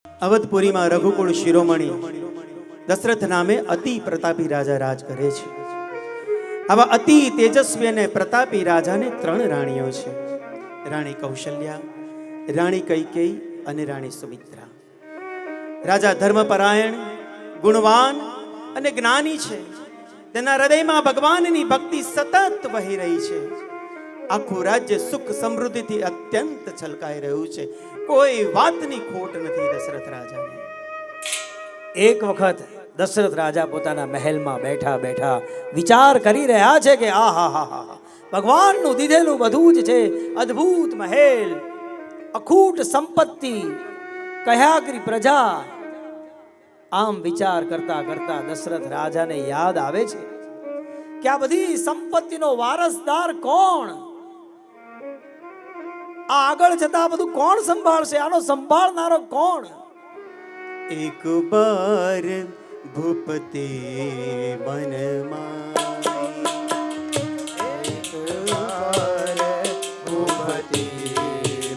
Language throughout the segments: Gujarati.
અવધપુરી માં રઘુકુળ શિરોમણી દશરથ નામે અતિ પ્રતાપી રાજા રાજ કરે છે। આવા અતિ તેજસ્વી અને પ્રતાપી રાજાને ત્રણ રાણીઓ છે, રાણી કૌશલ્યા, રાણી કૈકેયી અને રાણી સુમિત્રા। રાજા ધર્મપરાયણ, ગુણવાન અને જ્ઞાની છે। તેના હૃદયમાં ભગવાનની ભક્તિ સતત વહી રહી છે। આખું રાજ્ય સુખ સમૃદ્ધિથી અત્યંત છલકાઈ રહ્યું છે। કોઈ વાતની ખોટ નથી દશરથ રાજાને। એક વખત દશરથ રાજા પોતાના મહેલમાં બેઠા બેઠા વિચાર કરી રહ્યા છે કે આહાહાહા, ભગવાનનું દીધેલું બધું જ છે, અદ્ભુત મહેલ, અખૂટ સંપત્તિ, કયાગરી પ્રજા। આમ વિચાર કરતા કરતા દશરથ રાજાને યાદ આવે છે કે આ બધી સંપત્તિનો વારસદાર કોણ? આ આગળ જતા બધું કોણ સંભાળશે? આનો સંભાળનારો કોણ? એક બાર ભૂપતે મનમાં, એક બાર ભૂપતે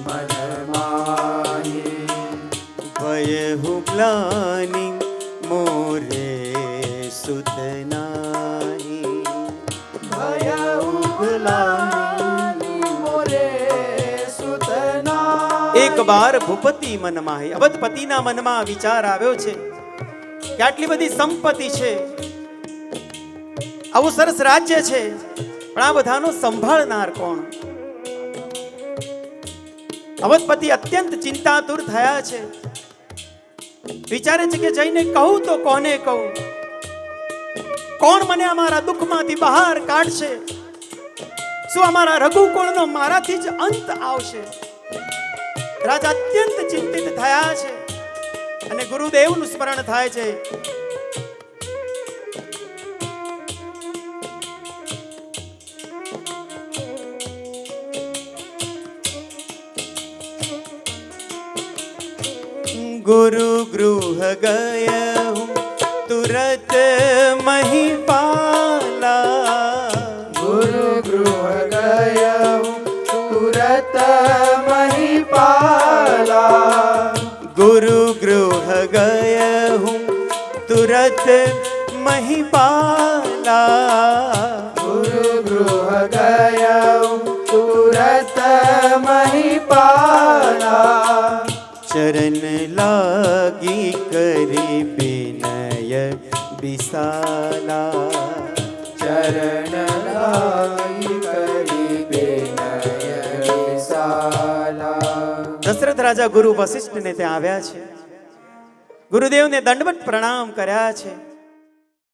મનમાં, ભયહુ ગ્લાનિ મોરે સુત નાહી, ભયહુ ગ્લાનિ મોરે સુત નાહી। એક બાર ભૂપતિ મનમાં, અવધપતિના મનમાં વિચાર આવ્યો છે કે આટલી બધી સંપત્તિ છે, આવું સરસ રાજ્ય છે, પણ આ બધાનો સંભાળનાર કોણ? અવધપતિ અત્યંત ચિંતાતુર થયા છે। વિચારે છે કે જઈને કહું તો કોને કહું? કોણ મને અમારા દુઃખમાંથી બહાર કાઢશે? શું અમારા રઘુકુળનો મારાથી જ અંત આવશે? રાજા અત્યંત ચિંતિત થયા છે અને ગુરુદેવનું સ્મરણ થાય છે। गुरु गृह गया हूँ तुरत महिपाला, गुरु गृह गया हूँ तुरत महिपाला, गुरु गृह गया हूँ तुरत महिपाला, गुरु गृह गया हूँ तुरत महिपाला। चरण लागी करी विनय विशाला, चरण लागी करी विनय विशाला। દશરથ રાજા ગુરુ વશિષ્ઠને ત્યાં આવ્યા છે, ગુરુદેવને દંડવત પ્રણામ કર્યા છે।